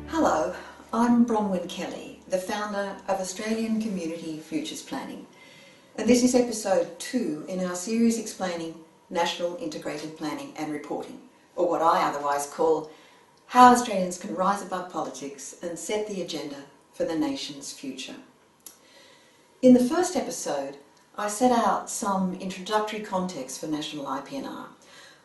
Hello, I'm Bronwyn Kelly, the founder of Australian Community Futures Planning, and this is episode 2 in our series explaining National Integrated Planning and Reporting, or what I otherwise call how Australians can rise above politics and set the agenda for the nation's future. In the first episode, I set out some introductory context for National IP&R.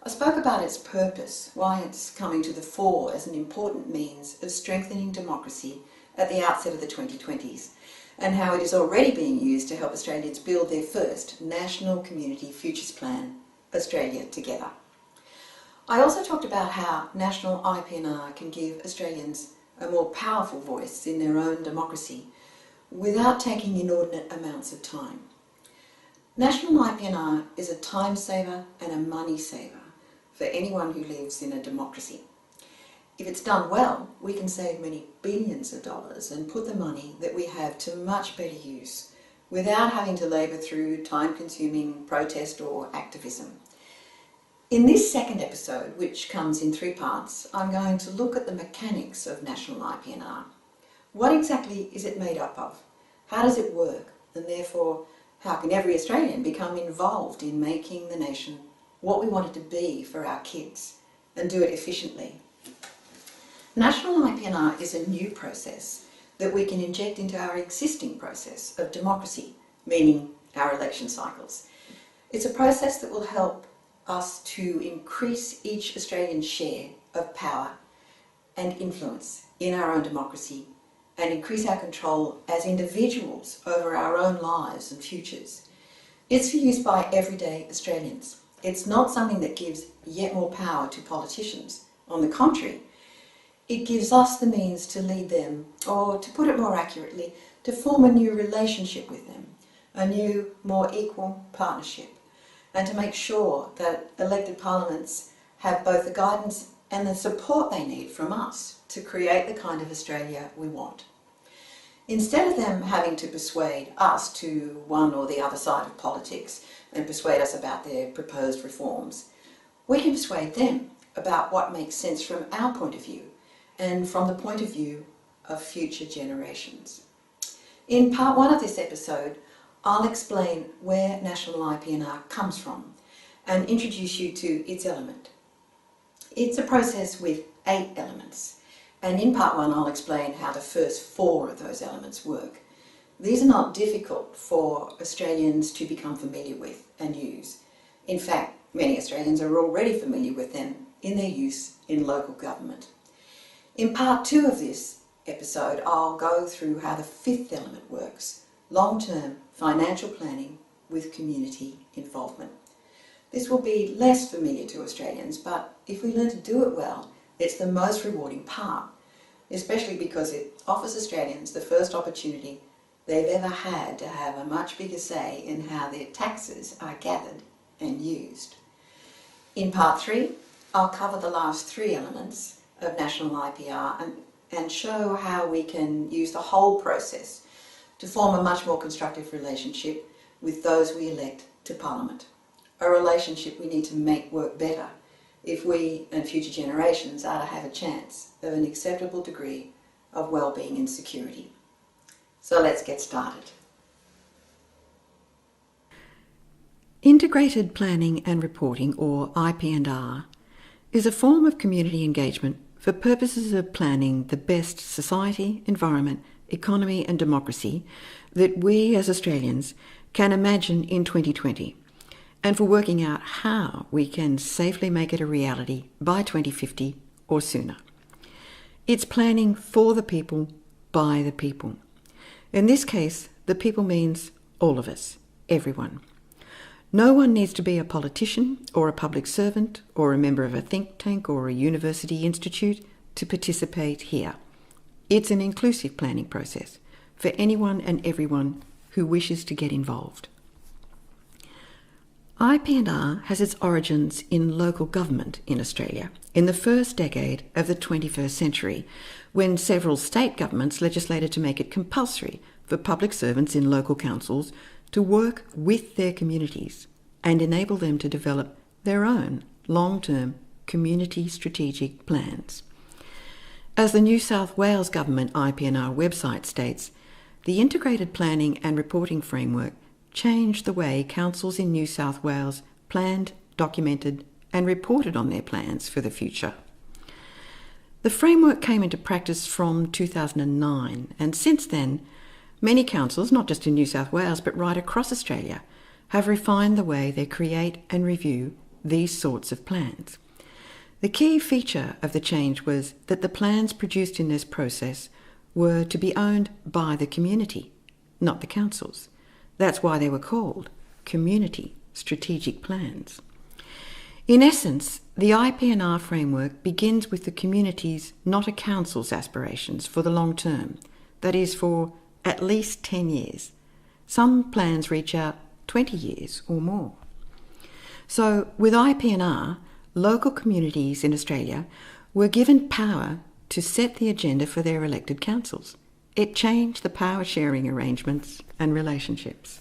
I spoke about its purpose, why it's coming to the fore as an important means of strengthening democracy at the outset of the 2020s, and how it is already being used to help Australians build their first National Community Futures Plan, Australia Together. I also talked about how National IP&R can give Australians a more powerful voice in their own democracy without taking inordinate amounts of time. National IP&R is a time saver and a money saver for anyone who lives in a democracy. If it's done well, we can save many billions of dollars and put the money that we have to much better use without having to labour through time-consuming protest or activism. In this second episode, which comes in 3 parts, I'm going to look at the mechanics of National IP&R. What exactly is it made up of? How does it work? And therefore, how can every Australian become involved in making the nation what we want it to be for our kids, and do it efficiently? National IP&R is a new process that we can inject into our existing process of democracy, meaning our election cycles. It's a process that will help us to increase each Australian's share of power and influence in our own democracy and increase our control as individuals over our own lives and futures. It's for use by everyday Australians. It's not something that gives yet more power to politicians. On the contrary, it gives us the means to lead them, or to put it more accurately, to form a new relationship with them, a new, more equal partnership, and to make sure that elected parliaments have both the guidance and the support they need from us to create the kind of Australia we want. Instead of them having to persuade us to one or the other side of politics and persuade us about their proposed reforms, we can persuade them about what makes sense from our point of view and from the point of view of future generations. In part 1 of this episode, I'll explain where National IP&R comes from and introduce you to its element. It's a process with 8 elements, and in part 1 I'll explain how the first 4 of those elements work. These are not difficult for Australians to become familiar with and use. In fact, many Australians are already familiar with them in their use in local government. In part 2 of this episode, I'll go through how the 5th element works: long-term financial planning with community involvement. This will be less familiar to Australians, but if we learn to do it well, it's the most rewarding part, especially because it offers Australians the first opportunity they've ever had to have a much bigger say in how their taxes are gathered and used. In part 3, I'll cover the last 3 elements of National IP&R and show how we can use the whole process to form a much more constructive relationship with those we elect to Parliament. A relationship we need to make work better if we and future generations are to have a chance of an acceptable degree of well-being and security. So let's get started. Integrated Planning and Reporting, or IP&R, is a form of community engagement for purposes of planning the best society, environment, economy and democracy that we as Australians can imagine in 2020, and for working out how we can safely make it a reality by 2050 or sooner. It's planning for the people, by the people. In this case, the people means all of us, everyone. No one needs to be a politician or a public servant or a member of a think tank or a university institute to participate here. It's an inclusive planning process for anyone and everyone who wishes to get involved. IP&R has its origins in local government in Australia in the first decade of the 21st century, when several state governments legislated to make it compulsory for public servants in local councils to work with their communities and enable them to develop their own long-term community strategic plans. As the New South Wales Government IP&R website states, the Integrated Planning and Reporting Framework changed the way councils in New South Wales planned, documented and reported on their plans for the future. The framework came into practice from 2009, and since then, many councils, not just in New South Wales but right across Australia, have refined the way they create and review these sorts of plans. The key feature of the change was that the plans produced in this process were to be owned by the community, not the councils. That's why they were called community strategic plans. In essence, the IP&R framework begins with the community's, not a council's, aspirations for the long term, that is, for at least 10 years. Some plans reach out 20 years or more. So with IP&R, local communities in Australia were given power to set the agenda for their elected councils. It changed the power sharing arrangements and relationships.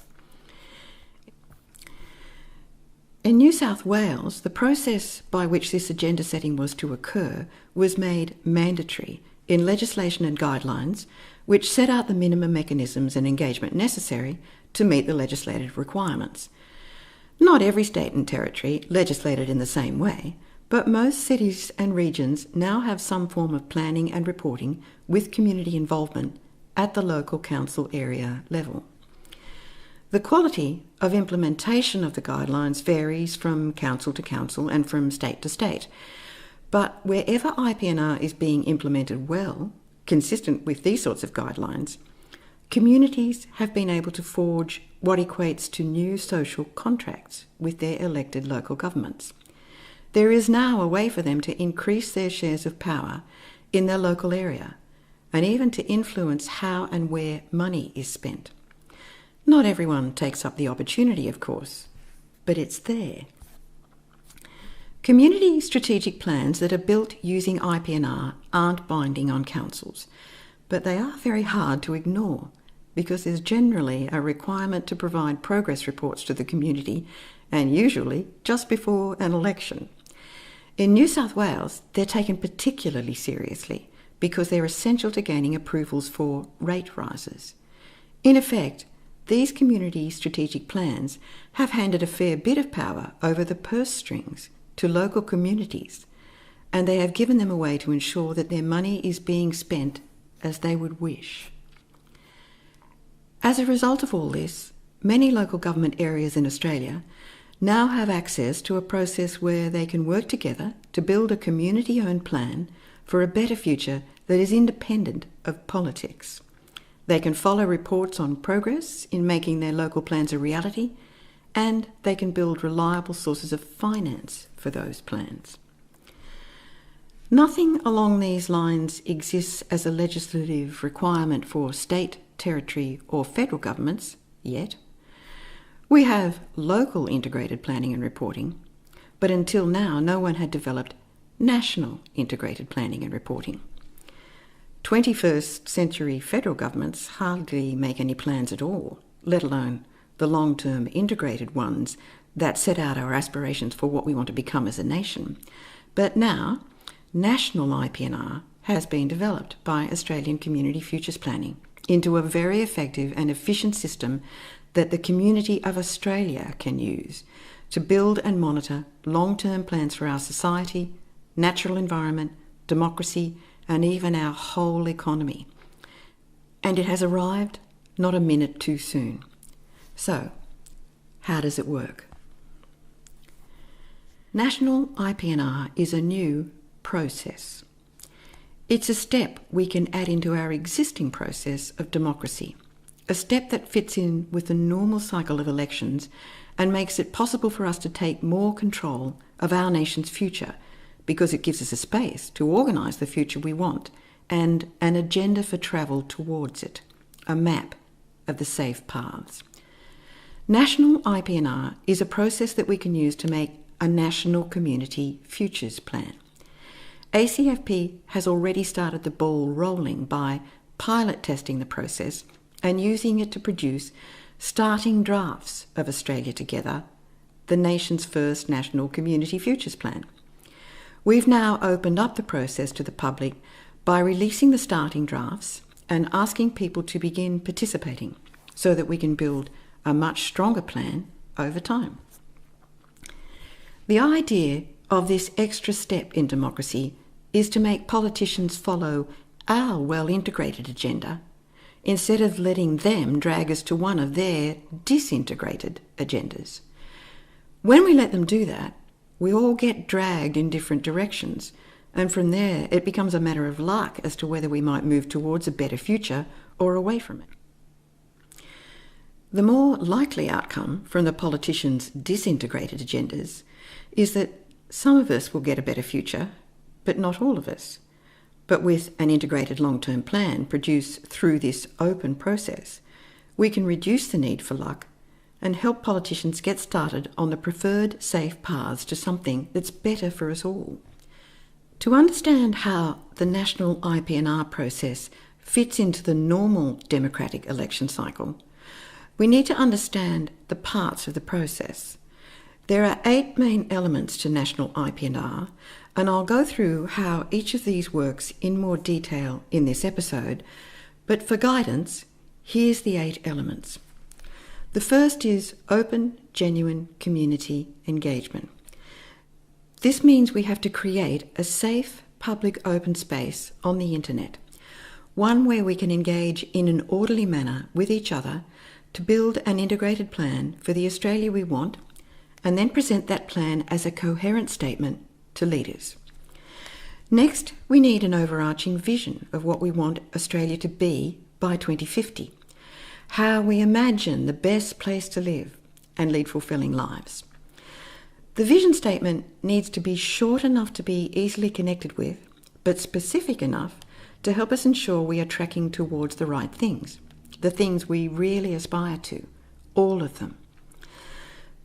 In New South Wales, the process by which this agenda setting was to occur was made mandatory in legislation and guidelines which set out the minimum mechanisms and engagement necessary to meet the legislative requirements. Not every state and territory legislated in the same way, but most cities and regions now have some form of planning and reporting with community involvement at the local council area level. The quality of implementation of the guidelines varies from council to council and from state to state, but wherever IP&R is being implemented well, consistent with these sorts of guidelines, communities have been able to forge what equates to new social contracts with their elected local governments. There is now a way for them to increase their shares of power in their local area, and even to influence how and where money is spent. Not everyone takes up the opportunity, of course, but it's there. Community strategic plans that are built using IP&R aren't binding on councils, but they are very hard to ignore because there's generally a requirement to provide progress reports to the community, and usually just before an election. In New South Wales, they're taken particularly seriously because they're essential to gaining approvals for rate rises. In effect, these community strategic plans have handed a fair bit of power over the purse strings to local communities, and they have given them a way to ensure that their money is being spent as they would wish. As a result of all this, many local government areas in Australia now have access to a process where they can work together to build a community-owned plan for a better future that is independent of politics. They can follow reports on progress in making their local plans a reality, and they can build reliable sources of finance for those plans. Nothing along these lines exists as a legislative requirement for state, territory or federal governments yet. We have local integrated planning and reporting, but until now no one had developed national integrated planning and reporting. 21st century federal governments hardly make any plans at all, let alone the long-term integrated ones that set out our aspirations for what we want to become as a nation. But now, national IP&R has been developed by Australian Community Futures Planning into a very effective and efficient system that the community of Australia can use to build and monitor long-term plans for our society, natural environment, democracy, and even our whole economy. And it has arrived not a minute too soon. So, how does it work? National IP&R is a new process. It's a step we can add into our existing process of democracy, a step that fits in with the normal cycle of elections and makes it possible for us to take more control of our nation's future, because it gives us a space to organise the future we want and an agenda for travel towards it, a map of the safe paths. National IP&R is a process that we can use to make a National Community Futures Plan. ACFP has already started the ball rolling by pilot testing the process and using it to produce starting drafts of Australia Together, the nation's first National Community Futures Plan. We've now opened up the process to the public by releasing the starting drafts and asking people to begin participating so that we can build a much stronger plan over time. The idea of this extra step in democracy is to make politicians follow our well-integrated agenda instead of letting them drag us to one of their disintegrated agendas. When we let them do that, we all get dragged in different directions, and from there it becomes a matter of luck as to whether we might move towards a better future or away from it. The more likely outcome from the politicians' disintegrated agendas is that some of us will get a better future, but not all of us. But with an integrated long-term plan produced through this open process, we can reduce the need for luck and help politicians get started on the preferred safe paths to something that's better for us all. To understand how the National IP&R process fits into the normal democratic election cycle, we need to understand the parts of the process. There are 8 main elements to National IP&R, and I'll go through how each of these works in more detail in this episode, but for guidance, here's the 8 elements. The first is open, genuine community engagement. This means we have to create a safe, public open space on the internet, one where we can engage in an orderly manner with each other to build an integrated plan for the Australia we want, and then present that plan as a coherent statement to leaders. Next, we need an overarching vision of what we want Australia to be by 2050, how we imagine the best place to live and lead fulfilling lives. The vision statement needs to be short enough to be easily connected with, but specific enough to help us ensure we are tracking towards the right things, the things we really aspire to, all of them.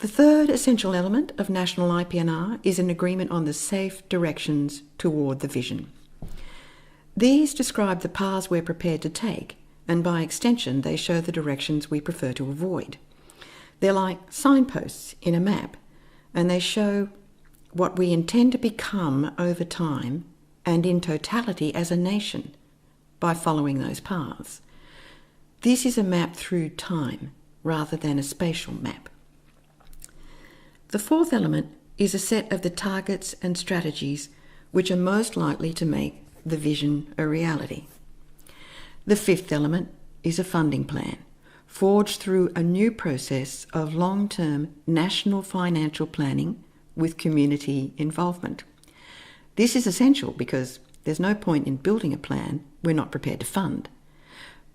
The third essential element of National IP&R is an agreement on the safe directions toward the vision. These describe the paths we're prepared to take, and by extension they show the directions we prefer to avoid. They're like signposts in a map, and they show what we intend to become over time and in totality as a nation by following those paths. This is a map through time rather than a spatial map. The fourth element is a set of the targets and strategies which are most likely to make the vision a reality. The fifth element is a funding plan, forged through a new process of long-term national financial planning with community involvement. This is essential because there's no point in building a plan we're not prepared to fund.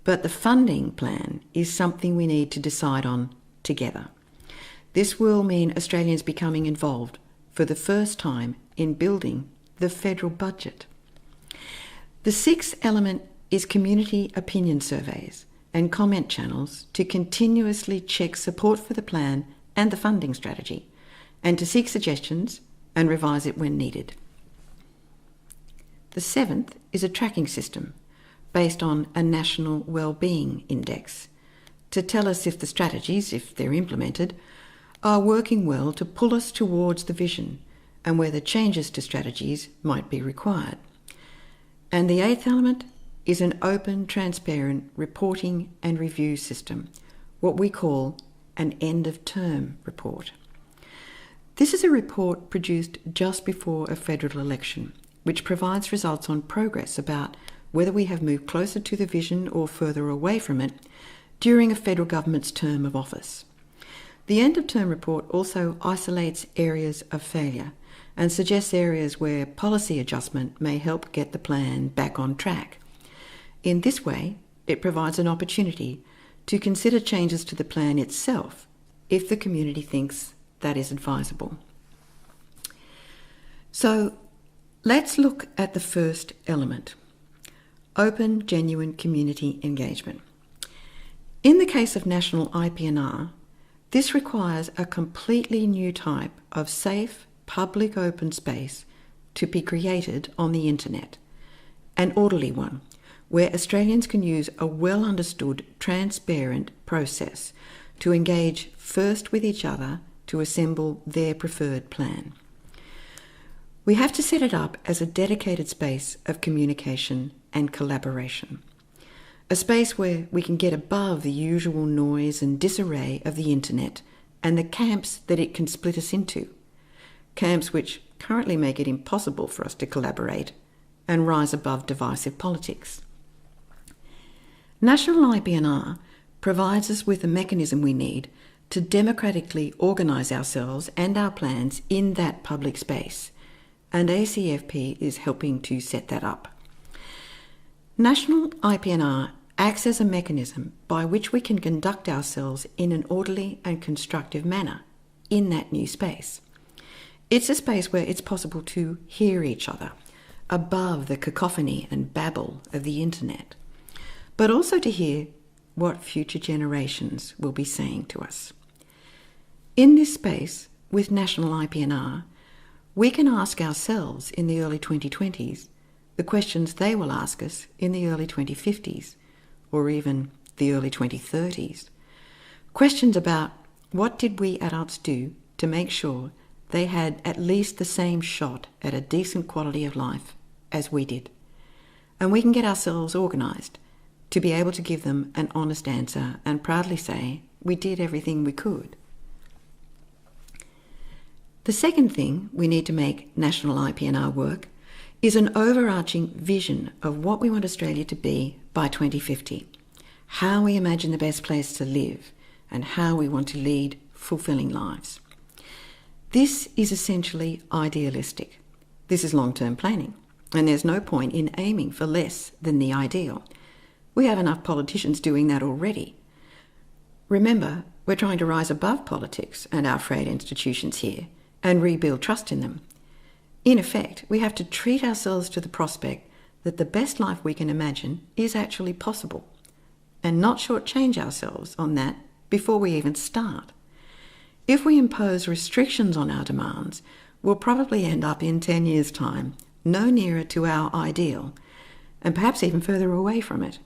But the funding plan is something we need to decide on together. This will mean Australians becoming involved for the first time in building the federal budget. The sixth element is community opinion surveys and comment channels to continuously check support for the plan and the funding strategy, and to seek suggestions and revise it when needed. The seventh is a tracking system based on a national wellbeing index to tell us if the strategies, if they're implemented, are working well to pull us towards the vision and whether changes to strategies might be required. And the eighth element is an open, transparent reporting and review system, what we call an end-of-term report. This is a report produced just before a federal election, which provides results on progress about whether we have moved closer to the vision or further away from it during a federal government's term of office. The end-of-term report also isolates areas of failure and suggests areas where policy adjustment may help get the plan back on track. In this way, it provides an opportunity to consider changes to the plan itself if the community thinks that is advisable. So, let's look at the first element: open, genuine community engagement. In the case of National IP&R, This requires a completely new type of safe, public open space to be created on the internet. An orderly one, where Australians can use a well-understood, transparent process to engage first with each other to assemble their preferred plan. We have to set it up as a dedicated space of communication and collaboration. A space where we can get above the usual noise and disarray of the internet and the camps that it can split us into. Camps which currently make it impossible for us to collaborate and rise above divisive politics. National IP&R provides us with the mechanism we need to democratically organise ourselves and our plans in that public space, and ACFP is helping to set that up. National IP&R acts as a mechanism by which we can conduct ourselves in an orderly and constructive manner in that new space. It's a space where it's possible to hear each other above the cacophony and babble of the internet, but also to hear what future generations will be saying to us. In this space, with National IP&R, we can ask ourselves in the early 2020s the questions they will ask us in the early 2050s, or even the early 2030s. Questions about what did we adults do to make sure they had at least the same shot at a decent quality of life as we did. And we can get ourselves organised to be able to give them an honest answer and proudly say we did everything we could. The second thing we need to make National IP&R work is an overarching vision of what we want Australia to be by 2050, how we imagine the best place to live, and how we want to lead fulfilling lives. This is essentially idealistic. This is long-term planning, and there's no point in aiming for less than the ideal. We have enough politicians doing that already. Remember, we're trying to rise above politics and our frayed institutions here and rebuild trust in them. In effect, we have to treat ourselves to the prospect that the best life we can imagine is actually possible, and not shortchange ourselves on that before we even start. If we impose restrictions on our demands, we'll probably end up in 10 years' time no nearer to our ideal, and perhaps even further away from it.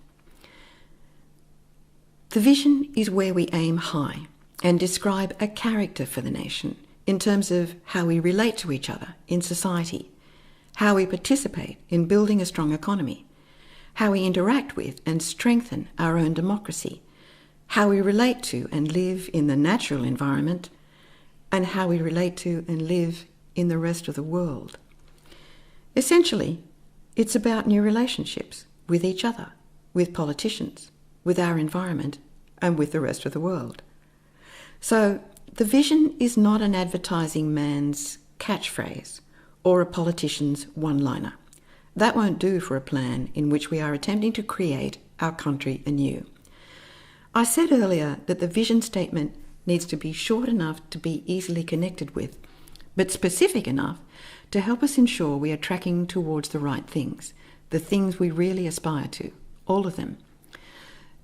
The vision is where we aim high and describe a character for the nation in terms of how we relate to each other in society, how we participate in building a strong economy, how we interact with and strengthen our own democracy, how we relate to and live in the natural environment, and how we relate to and live in the rest of the world. Essentially, it's about new relationships with each other, with politicians, with our environment, and with the rest of the world. So, the vision is not an advertising man's catchphrase or a politician's one-liner. That won't do for a plan in which we are attempting to create our country anew. I said earlier that the vision statement needs to be short enough to be easily connected with, but specific enough to help us ensure we are tracking towards the right things, the things we really aspire to, all of them.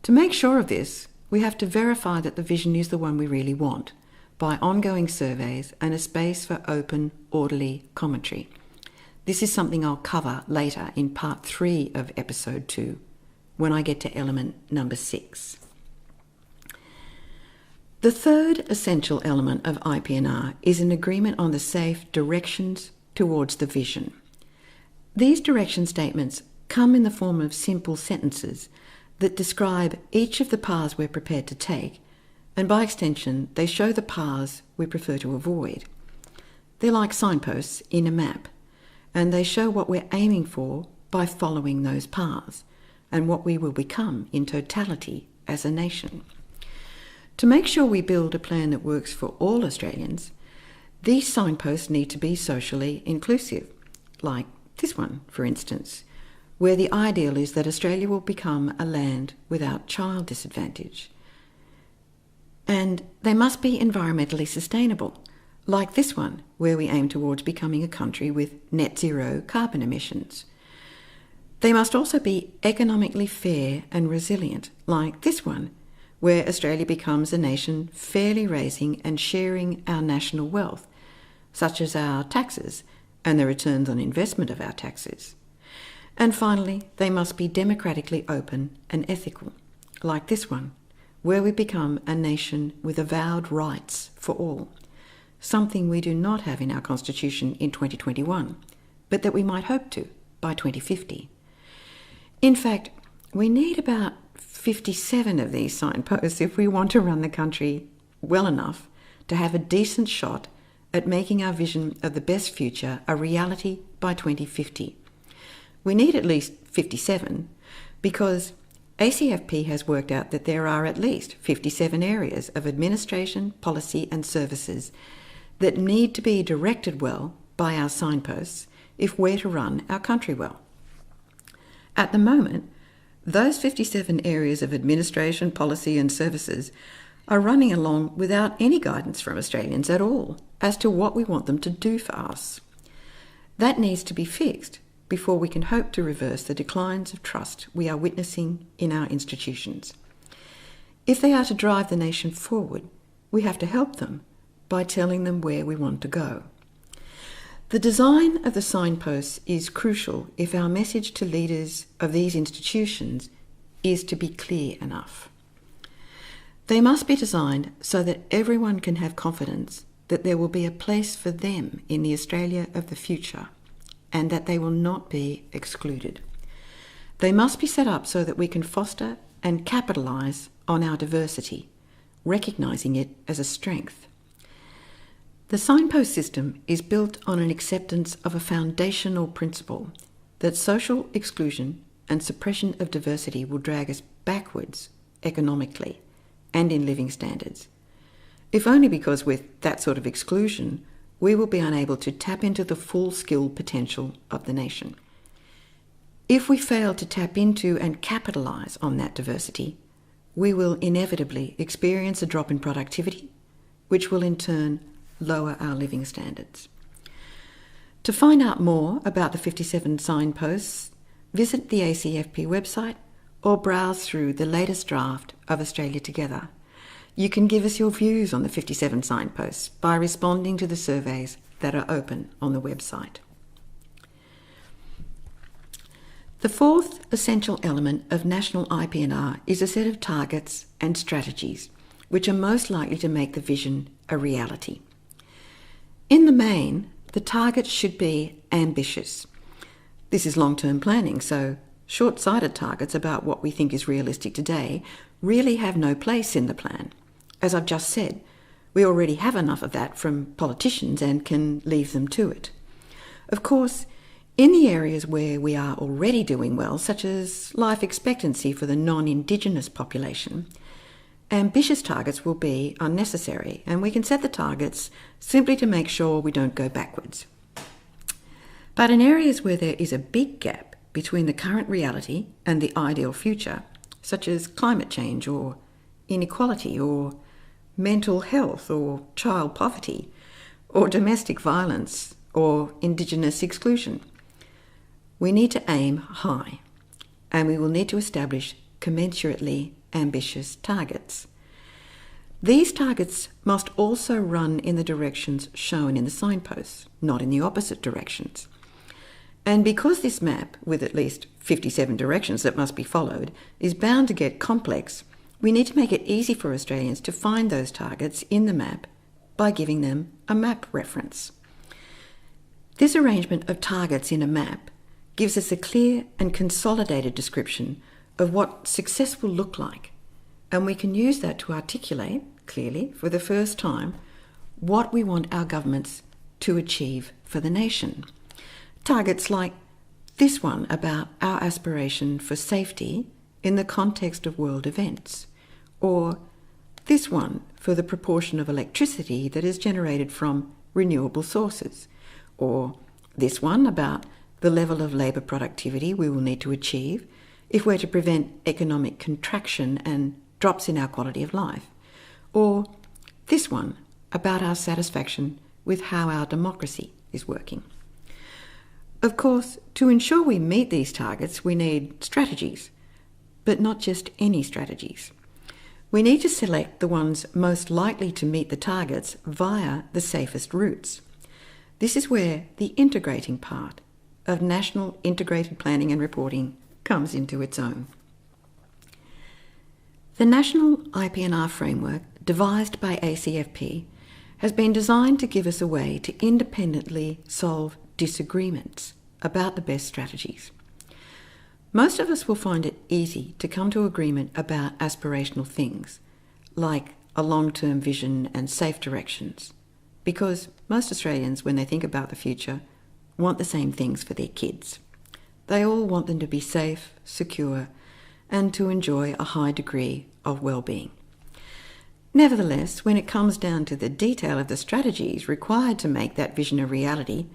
To make sure of this, we have to verify that the vision is the one we really want, by ongoing surveys and a space for open, orderly commentary. This is something I'll cover later in part 3 of episode 2, when I get to element number 6. The third essential element of IP&R is an agreement on the safe directions towards the vision. These direction statements come in the form of simple sentences that describe each of the paths we're prepared to take, and by extension, they show the paths we prefer to avoid. They're like signposts in a map, and they show what we're aiming for by following those paths, and what we will become in totality as a nation. To make sure we build a plan that works for all Australians, these signposts need to be socially inclusive, like this one, for instance, where the ideal is that Australia will become a land without child disadvantage. And they must be environmentally sustainable, like this one, where we aim towards becoming a country with net zero carbon emissions. They must also be economically fair and resilient, like this one, where Australia becomes a nation fairly raising and sharing our national wealth, such as our taxes and the returns on investment of our taxes. And finally, they must be democratically open and ethical, like this one, where we become a nation with avowed rights for all, something we do not have in our constitution in 2021, but that we might hope to by 2050. In fact, we need about 57 of these signposts if we want to run the country well enough to have a decent shot at making our vision of the best future a reality by 2050. We need at least 57 because ACFP has worked out that there are at least 57 areas of administration, policy and services that need to be directed well by our signposts if we're to run our country well. At the moment, those 57 areas of administration, policy and services are running along without any guidance from Australians at all as to what we want them to do for us. That needs to be fixed before we can hope to reverse the declines of trust we are witnessing in our institutions. If they are to drive the nation forward, we have to help them by telling them where we want to go. The design of the signposts is crucial if our message to leaders of these institutions is to be clear enough. They must be designed so that everyone can have confidence that there will be a place for them in the Australia of the future and that they will not be excluded. They must be set up so that we can foster and capitalise on our diversity, recognising it as a strength. The signpost system is built on an acceptance of a foundational principle that social exclusion and suppression of diversity will drag us backwards economically and in living standards, if only because with that sort of exclusion we will be unable to tap into the full skill potential of the nation. If we fail to tap into and capitalise on that diversity, we will inevitably experience a drop in productivity, which will in turn lower our living standards. To find out more about the 57 signposts, visit the ACFP website or browse through the latest draft of Australia Together. You can give us your views on the 57 signposts by responding to the surveys that are open on the website. The fourth essential element of National IP&R is a set of targets and strategies which are most likely to make the vision a reality. In the main, the targets should be ambitious. This is long-term planning, so short-sighted targets about what we think is realistic today really have no place in the plan. As I've just said, we already have enough of that from politicians and can leave them to it. Of course, in the areas where we are already doing well, such as life expectancy for the non-Indigenous population, ambitious targets will be unnecessary, and we can set the targets simply to make sure we don't go backwards. But in areas where there is a big gap between the current reality and the ideal future, such as climate change or inequality or mental health or child poverty or domestic violence or Indigenous exclusion, we need to aim high, and we will need to establish commensurately ambitious targets. These targets must also run in the directions shown in the signposts, not in the opposite directions. And because this map, with at least 57 directions that must be followed, is bound to get complex, we need to make it easy for Australians to find those targets in the map by giving them a map reference. This arrangement of targets in a map gives us a clear and consolidated description of what success will look like, and we can use that to articulate clearly for the first time what we want our governments to achieve for the nation. Targets like this one about our aspiration for safety in the context of world events, or this one for the proportion of electricity that is generated from renewable sources, or this one about the level of labour productivity we will need to achieve if we're to prevent economic contraction and drops in our quality of life, or this one about our satisfaction with how our democracy is working. Of course, to ensure we meet these targets, we need strategies, but not just any strategies. We need to select the ones most likely to meet the targets via the safest routes. This is where the integrating part of national integrated planning and reporting comes into its own. The National IP&R framework, devised by ACFP, has been designed to give us a way to independently solve disagreements about the best strategies. Most of us will find it easy to come to agreement about aspirational things, like a long-term vision and safe directions, because most Australians, when they think about the future, want the same things for their kids. They all want them to be safe, secure, and to enjoy a high degree of well-being. Nevertheless, when it comes down to the detail of the strategies required to make that vision a reality,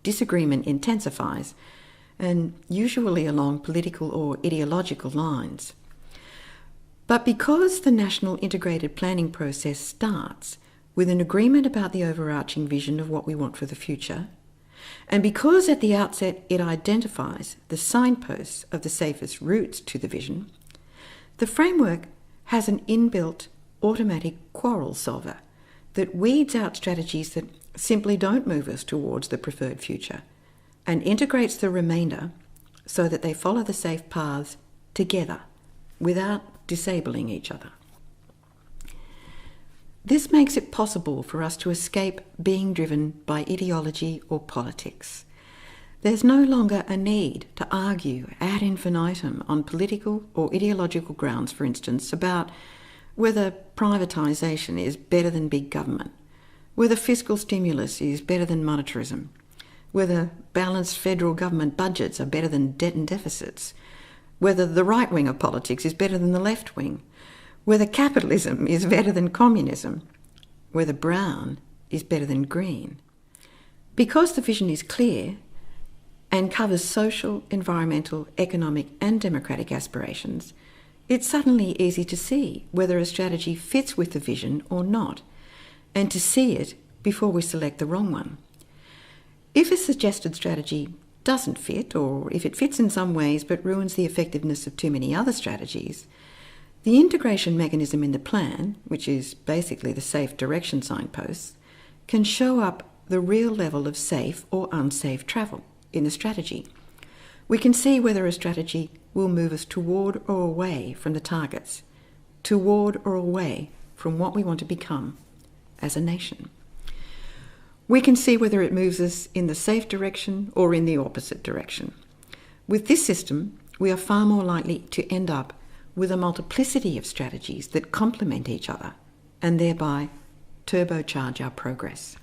disagreement intensifies, and usually along political or ideological lines. But because the national integrated planning process starts with an agreement about the overarching vision of what we want for the future, and because at the outset it identifies the signposts of the safest routes to the vision, the framework has an inbuilt automatic quarrel solver that weeds out strategies that simply don't move us towards the preferred future and integrates the remainder so that they follow the safe paths together without disabling each other. This makes it possible for us to escape being driven by ideology or politics. There's no longer a need to argue ad infinitum on political or ideological grounds, for instance, about whether privatisation is better than big government, whether fiscal stimulus is better than monetarism, whether balanced federal government budgets are better than debt and deficits, whether the right wing of politics is better than the left wing, whether capitalism is better than communism, whether brown is better than green. Because the vision is clear and covers social, environmental, economic and democratic aspirations, it's suddenly easy to see whether a strategy fits with the vision or not, and to see it before we select the wrong one. If a suggested strategy doesn't fit, or if it fits in some ways but ruins the effectiveness of too many other strategies, the integration mechanism in the plan, which is basically the safe direction signposts, can show up the real level of safe or unsafe travel in the strategy. We can see whether a strategy will move us toward or away from the targets, toward or away from what we want to become as a nation. We can see whether it moves us in the safe direction or in the opposite direction. With this system, we are far more likely to end up with a multiplicity of strategies that complement each other and thereby turbocharge our progress.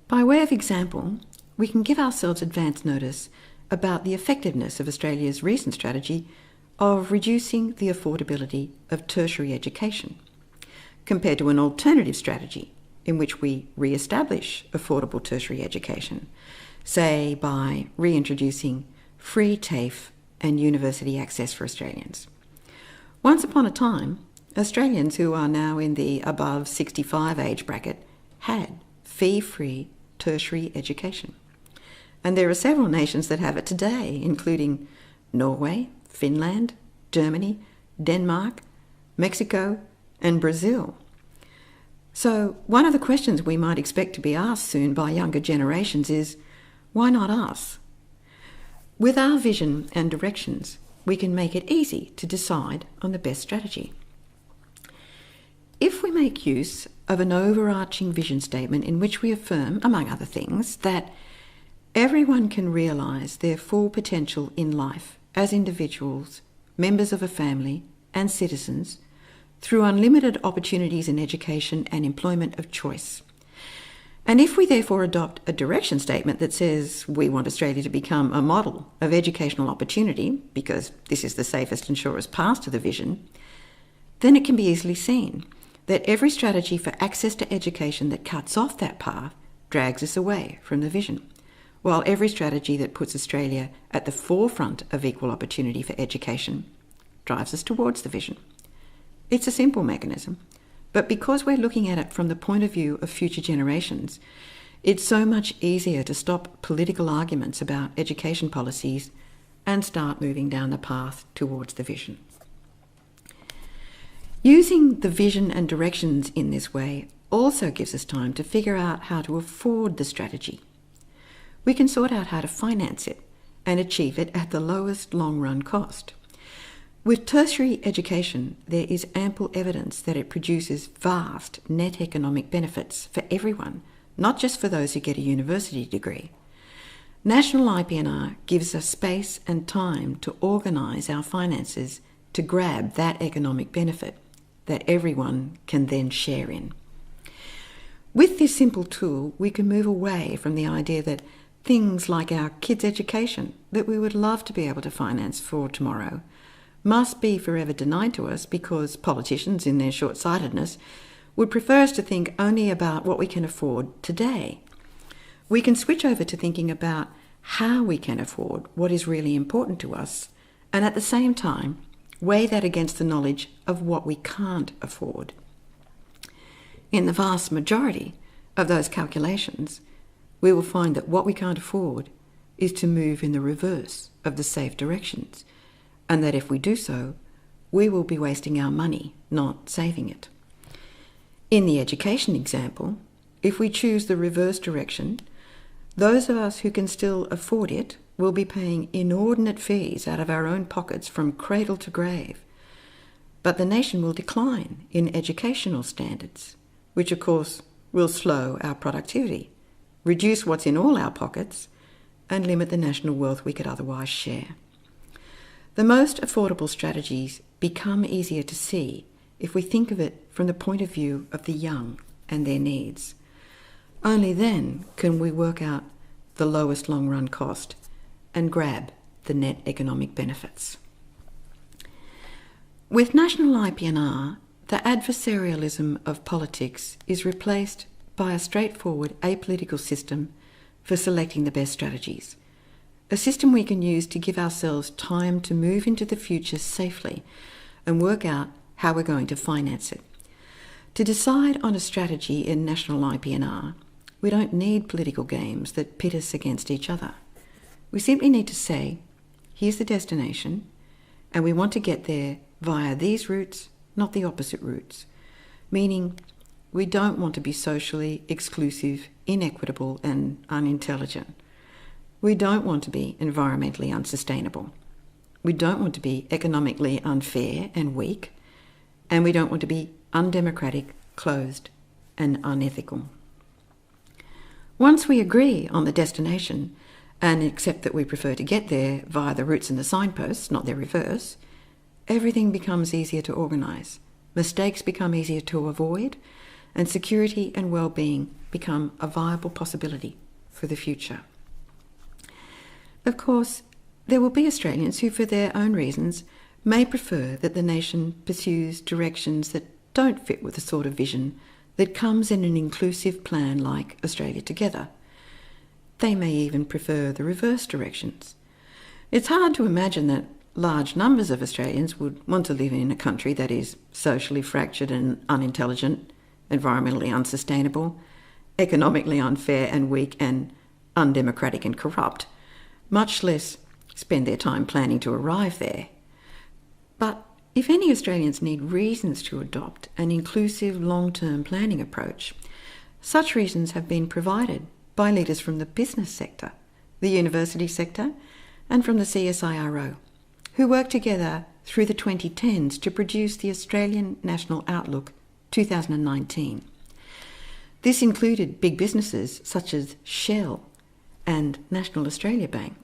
By way of example, we can give ourselves advance notice about the effectiveness of Australia's recent strategy of reducing the affordability of tertiary education, compared to an alternative strategy in which we re-establish affordable tertiary education, say by reintroducing free TAFE and university access for Australians. Once upon a time, Australians who are now in the above 65 age bracket had fee-free tertiary education. And there are several nations that have it today, including Norway, Finland, Germany, Denmark, Mexico, and Brazil. So one of the questions we might expect to be asked soon by younger generations is, why not us? With our vision and directions, we can make it easy to decide on the best strategy. If we make use of an overarching vision statement in which we affirm, among other things, that everyone can realise their full potential in life as individuals, members of a family, and citizens through unlimited opportunities in education and employment of choice. And if we therefore adopt a direction statement that says we want Australia to become a model of educational opportunity, because this is the safest and surest path to the vision, then it can be easily seen that every strategy for access to education that cuts off that path drags us away from the vision, while every strategy that puts Australia at the forefront of equal opportunity for education drives us towards the vision. It's a simple mechanism, but because we're looking at it from the point of view of future generations, it's so much easier to stop political arguments about education policies and start moving down the path towards the vision. Using the vision and directions in this way also gives us time to figure out how to afford the strategy. We can sort out how to finance it and achieve it at the lowest long-run cost. With tertiary education, there is ample evidence that it produces vast net economic benefits for everyone, not just for those who get a university degree. National IP&R gives us space and time to organise our finances to grab that economic benefit that everyone can then share in. With this simple tool, we can move away from the idea that things like our kids' education, that we would love to be able to finance for tomorrow, must be forever denied to us because politicians, in their short-sightedness, would prefer us to think only about what we can afford today. We can switch over to thinking about how we can afford what is really important to us, and at the same time, weigh that against the knowledge of what we can't afford. In the vast majority of those calculations, we will find that what we can't afford is to move in the reverse of the safe directions, and that if we do so, we will be wasting our money, not saving it. In the education example, if we choose the reverse direction, those of us who can still afford it will be paying inordinate fees out of our own pockets from cradle to grave. But the nation will decline in educational standards, which of course will slow our productivity, reduce what's in all our pockets, and limit the national wealth we could otherwise share. The most affordable strategies become easier to see if we think of it from the point of view of the young and their needs. Only then can we work out the lowest long-run cost and grab the net economic benefits. With national IP&R, the adversarialism of politics is replaced by a straightforward apolitical system for selecting the best strategies. A system we can use to give ourselves time to move into the future safely and work out how we're going to finance it. To decide on a strategy in national IP&R, we don't need political games that pit us against each other. We simply need to say, here's the destination, and we want to get there via these routes, not the opposite routes, meaning we don't want to be socially exclusive, inequitable, and unintelligent. We don't want to be environmentally unsustainable. We don't want to be economically unfair and weak, and we don't want to be undemocratic, closed, and unethical. Once we agree on the destination and accept that we prefer to get there via the routes and the signposts, not their reverse, everything becomes easier to organise, mistakes become easier to avoid, and security and well-being become a viable possibility for the future. Of course, there will be Australians who, for their own reasons, may prefer that the nation pursues directions that don't fit with the sort of vision that comes in an inclusive plan like Australia Together. They may even prefer the reverse directions. It's hard to imagine that large numbers of Australians would want to live in a country that is socially fractured and unintelligent, environmentally unsustainable, economically unfair and weak, and undemocratic and corrupt, much less spend their time planning to arrive there. But if any Australians need reasons to adopt an inclusive long-term planning approach, such reasons have been provided by leaders from the business sector, the university sector, and from the CSIRO, who worked together through the 2010s to produce the Australian National Outlook 2019. This included big businesses such as Shell and National Australia Bank.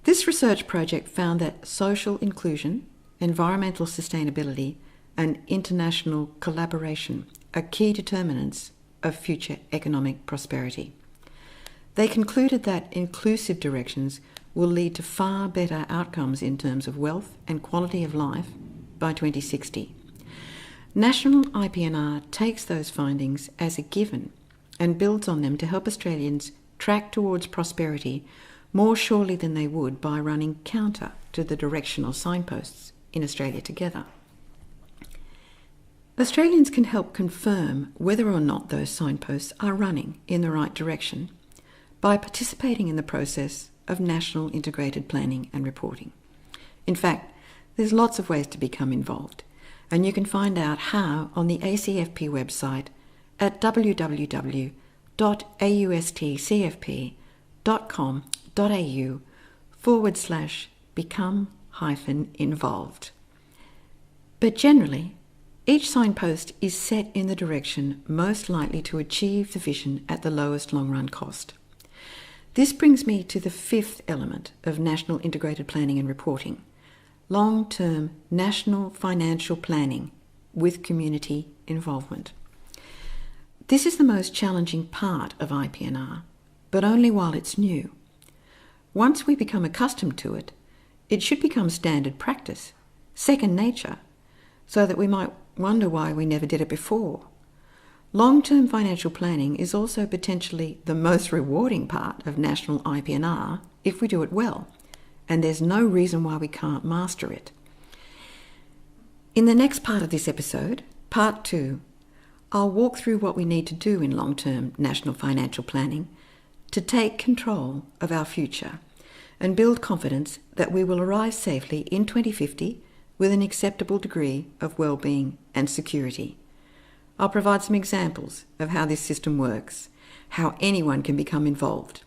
This research project found that social inclusion, environmental sustainability, and international collaboration are key determinants of future economic prosperity. They concluded that inclusive directions will lead to far better outcomes in terms of wealth and quality of life by 2060. National IP&R takes those findings as a given and builds on them to help Australians track towards prosperity more surely than they would by running counter to the directional signposts in Australia Together. Australians can help confirm whether or not those signposts are running in the right direction by participating in the process of national integrated planning and reporting. In fact, there's lots of ways to become involved, and you can find out how on the ACFP website at www.austcfp.com.au/become-involved. But generally, each signpost is set in the direction most likely to achieve the vision at the lowest long-run cost. This brings me to the fifth element of National Integrated Planning and Reporting: long-term national financial planning with community involvement. This is the most challenging part of IP&R, but only while it's new. Once we become accustomed to it, it should become standard practice, second nature, so that we might wonder why we never did it before. Long-term financial planning is also potentially the most rewarding part of national IP&R if we do it well, and there's no reason why we can't master it. In the next part of this episode, part 2, I'll walk through what we need to do in long-term national financial planning to take control of our future and build confidence that we will arrive safely in 2050 with an acceptable degree of well-being and security. I'll provide some examples of how this system works, how anyone can become involved,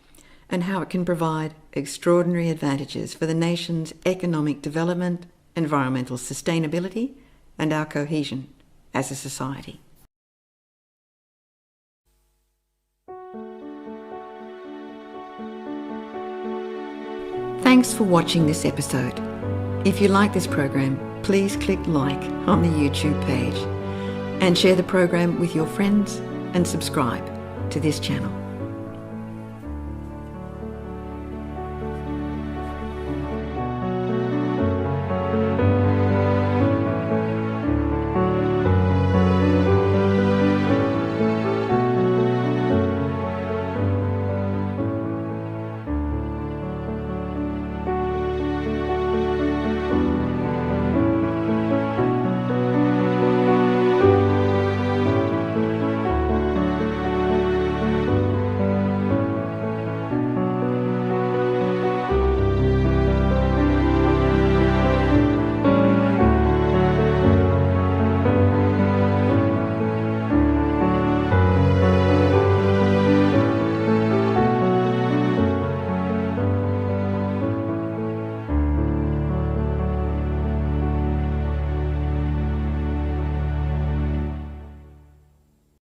and how it can provide extraordinary advantages for the nation's economic development, environmental sustainability, and our cohesion as a society. Thanks for watching this episode. If you like this program, please click like on the YouTube page and share the program with your friends and subscribe to this channel.